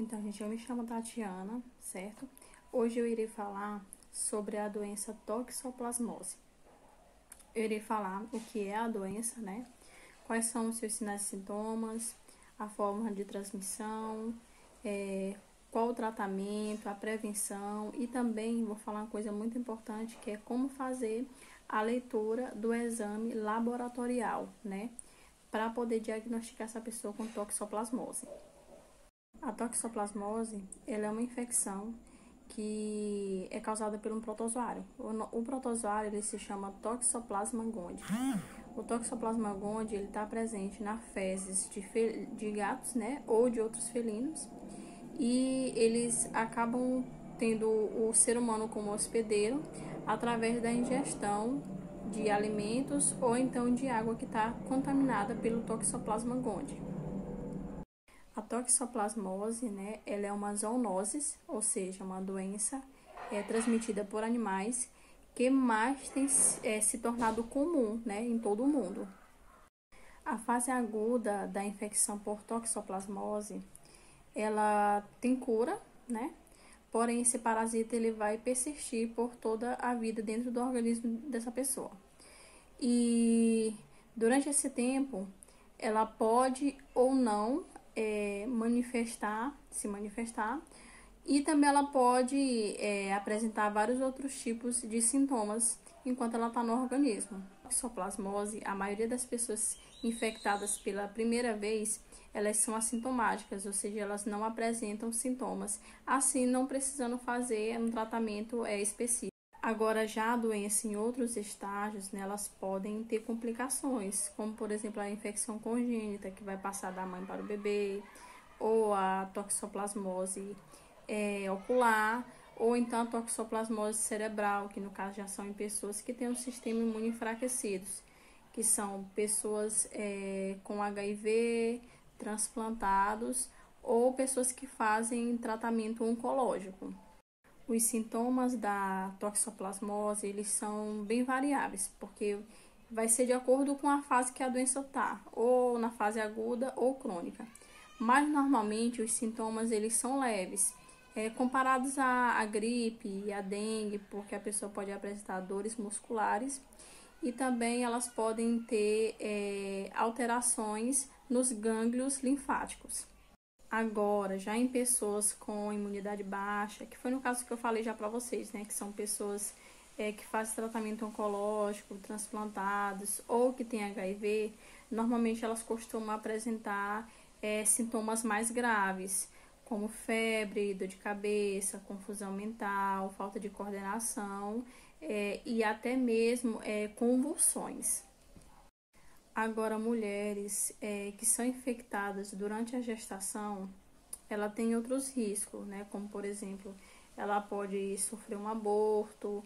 Então, gente, eu me chamo Tatiana, certo? Hoje eu irei falar sobre a doença toxoplasmose. Eu irei falar o que é a doença, né? Quais são os seus sinais e sintomas, a forma de transmissão, qual o tratamento, a prevenção e também vou falar uma coisa muito importante que é como fazer a leitura do exame laboratorial, né? Para poder diagnosticar essa pessoa com toxoplasmose. A toxoplasmose, ela é uma infecção que é causada por um protozoário. O protozoário, ele se chama Toxoplasma gondii. O Toxoplasma gondii, ele está presente nas fezes de gatos, né, ou de outros felinos, e eles acabam tendo o ser humano como hospedeiro através da ingestão de alimentos ou então de água que está contaminada pelo Toxoplasma gondii. A toxoplasmose, né, ela é uma zoonose, ou seja, uma doença transmitida por animais que mais tem se tornado comum, né, em todo o mundo. A fase aguda da infecção por toxoplasmose, ela tem cura, né, porém esse parasita ele vai persistir por toda a vida dentro do organismo dessa pessoa. E durante esse tempo, ela pode ou não se manifestar, e também ela pode apresentar vários outros tipos de sintomas enquanto ela está no organismo. A toxoplasmose, a maioria das pessoas infectadas pela primeira vez, elas são assintomáticas, ou seja, elas não apresentam sintomas, assim não precisando fazer um tratamento específico. Agora, já a doença em outros estágios, né, elas podem ter complicações, como, por exemplo, a infecção congênita, que vai passar da mãe para o bebê, ou a toxoplasmose ocular, ou então a toxoplasmose cerebral, que no caso já são em pessoas que têm um sistema imune enfraquecido, que são pessoas com HIV, transplantados, ou pessoas que fazem tratamento oncológico. Os sintomas da toxoplasmose, eles são bem variáveis, porque vai ser de acordo com a fase que a doença está, ou na fase aguda ou crônica. Mas normalmente os sintomas eles são leves, comparados à gripe e à dengue, porque a pessoa pode apresentar dores musculares e também elas podem ter alterações nos gânglios linfáticos. Agora, já em pessoas com imunidade baixa, que foi no caso que eu falei já para vocês, né? Que são pessoas que fazem tratamento oncológico, transplantados ou que têm HIV, normalmente elas costumam apresentar sintomas mais graves, como febre, dor de cabeça, confusão mental, falta de coordenação e até mesmo convulsões. Agora, mulheres que são infectadas durante a gestação, ela tem outros riscos, né? Como, por exemplo, ela pode sofrer um aborto,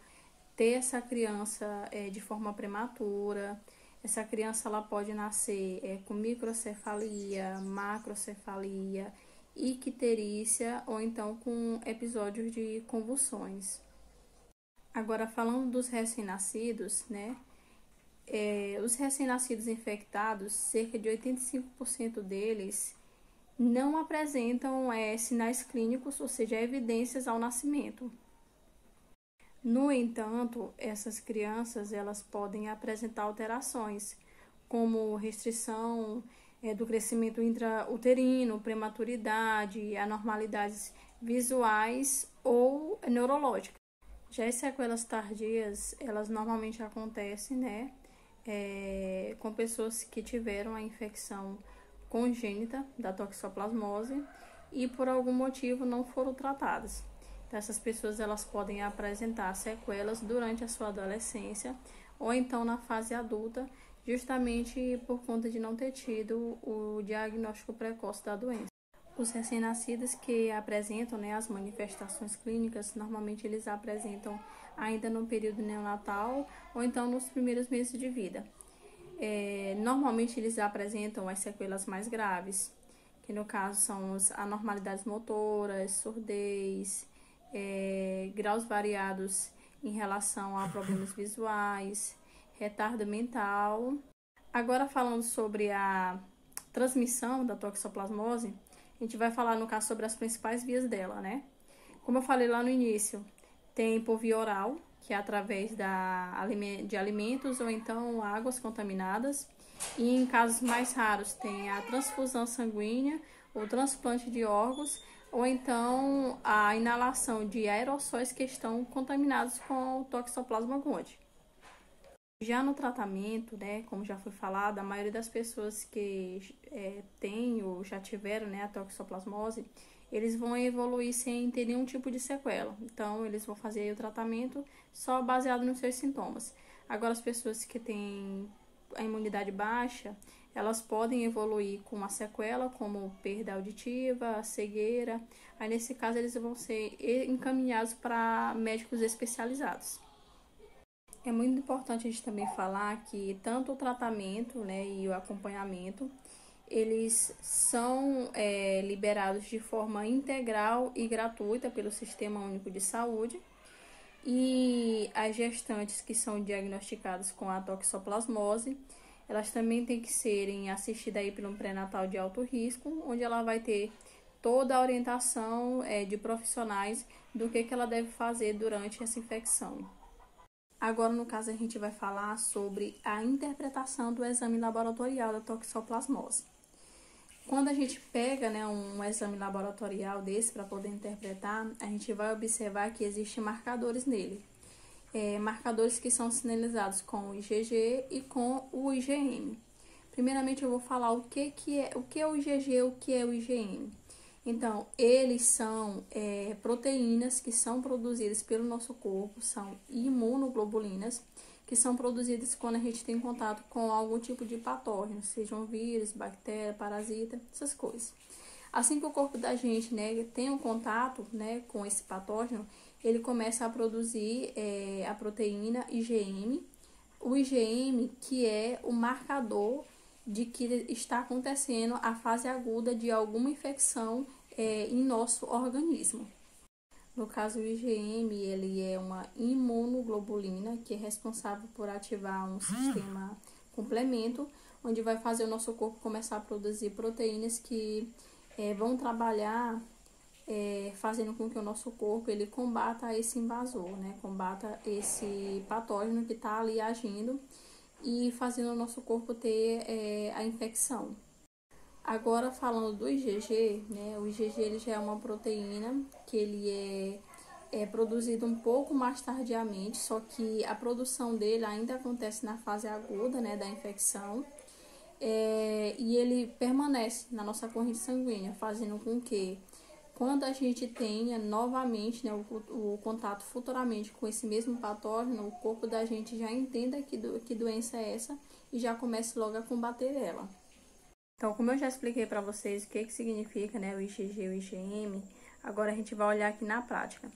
ter essa criança de forma prematura. Essa criança ela pode nascer com microcefalia, macrocefalia, icterícia ou então com episódios de convulsões. Agora, falando dos recém-nascidos, né? Os recém-nascidos infectados, cerca de 85% deles não apresentam sinais clínicos, ou seja, evidências ao nascimento. No entanto, essas crianças elas podem apresentar alterações, como restrição do crescimento intrauterino, prematuridade, anormalidades visuais ou neurológicas. Já as sequelas tardias, elas normalmente acontecem, né? Com pessoas que tiveram a infecção congênita da toxoplasmose e por algum motivo não foram tratadas. Então, essas pessoas elas podem apresentar sequelas durante a sua adolescência ou então na fase adulta, justamente por conta de não ter tido o diagnóstico precoce da doença. Os recém-nascidos que apresentam as manifestações clínicas, normalmente eles apresentam ainda no período neonatal ou então nos primeiros meses de vida. Normalmente eles apresentam as sequelas mais graves, que no caso são as anormalidades motoras, surdez, graus variados em relação a problemas visuais, retardo mental. Agora falando sobre a transmissão da toxoplasmose, A gente vai falar, no caso, sobre as principais vias dela, né? Como eu falei lá no início, tem por via oral, que é através de alimentos ou então águas contaminadas. E em casos mais raros, tem a transfusão sanguínea, o transplante de órgãos, ou então a inalação de aerossóis que estão contaminados com o Toxoplasma gondii. Já no tratamento, né, como já foi falado, a maioria das pessoas que têm ou já tiveram, né, a toxoplasmose, eles vão evoluir sem ter nenhum tipo de sequela. Então, eles vão fazer o tratamento só baseado nos seus sintomas. Agora, as pessoas que têm a imunidade baixa, elas podem evoluir com uma sequela, como perda auditiva, cegueira. Aí, nesse caso, eles vão ser encaminhados para médicos especializados. É muito importante a gente também falar que tanto o tratamento, né, e o acompanhamento, eles são liberados de forma integral e gratuita pelo Sistema Único de Saúde. E as gestantes que são diagnosticadas com a toxoplasmose, elas também têm que serem assistidas aí por um pré-natal de alto risco, onde ela vai ter toda a orientação de profissionais do que ela deve fazer durante essa infecção. Agora, no caso, a gente vai falar sobre a interpretação do exame laboratorial da toxoplasmose. Quando a gente pega, né, um exame laboratorial desse para poder interpretar, a gente vai observar que existem marcadores nele. Marcadores que são sinalizados com o IgG e com o IgM. Primeiramente, eu vou falar o que é o IgG e o que é o IgM. Então, eles são proteínas que são produzidas pelo nosso corpo, são imunoglobulinas, que são produzidas quando a gente tem contato com algum tipo de patógeno, seja um vírus, bactéria, parasita, essas coisas. Assim que o corpo da gente, né, tem um contato, né, com esse patógeno, ele começa a produzir a proteína IgM. O IgM, que é o marcador de que está acontecendo a fase aguda de alguma infecção em nosso organismo. No caso, o IgM, ele é uma imunoglobulina que é responsável por ativar um sistema complemento, onde vai fazer o nosso corpo começar a produzir proteínas que vão trabalhar fazendo com que o nosso corpo ele combata esse invasor, né? Combata esse patógeno que está ali agindo e fazendo o nosso corpo ter a infecção. Agora, falando do IgG, né? O IgG ele já é uma proteína que ele é produzido um pouco mais tardiamente, só que a produção dele ainda acontece na fase aguda, né, da infecção, e ele permanece na nossa corrente sanguínea, fazendo com que quando a gente tenha novamente, né, o contato futuramente com esse mesmo patógeno, o corpo da gente já entenda que doença é essa e já comece logo a combater ela. Então, como eu já expliquei para vocês o que significa, né, o IgG e o IgM, agora a gente vai olhar aqui na prática.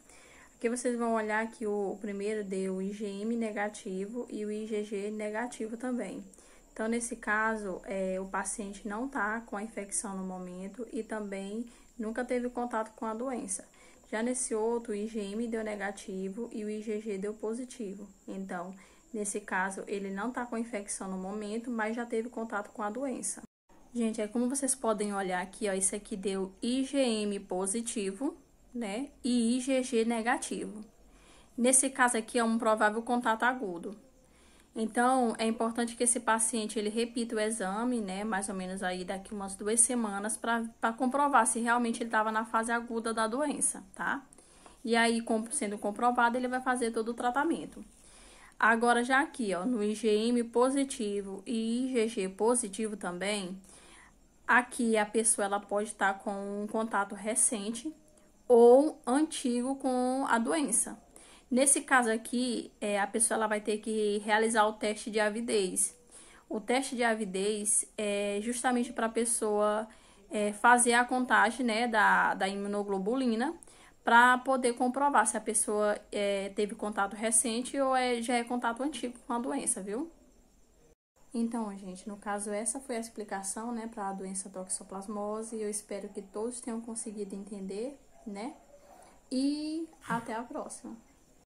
Aqui vocês vão olhar que o primeiro deu o IgM negativo e o IgG negativo também. Então, nesse caso, o paciente não está com a infecção no momento e também nunca teve contato com a doença. Já nesse outro, o IgM deu negativo e o IgG deu positivo. Então, nesse caso, ele não está com a infecção no momento, mas já teve contato com a doença. Gente, como vocês podem olhar aqui, ó, isso aqui deu IgM positivo, né, e IgG negativo. Nesse caso aqui é um provável contato agudo. Então, é importante que esse paciente ele repita o exame, né, mais ou menos aí daqui umas 2 semanas, para comprovar se realmente ele estava na fase aguda da doença, tá? E aí, sendo comprovado, ele vai fazer todo o tratamento. Agora, já aqui, ó, no IgM positivo e IgG positivo também, aqui a pessoa ela pode estar com um contato recente ou antigo com a doença. Nesse caso aqui, a pessoa ela vai ter que realizar o teste de avidez. O teste de avidez é justamente para a pessoa fazer a contagem, né, da imunoglobulina, para poder comprovar se a pessoa teve contato recente ou já é contato antigo com a doença, viu? Então, gente, no caso, essa foi a explicação, né, para a doença toxoplasmose. Eu espero que todos tenham conseguido entender, né? E até a próxima.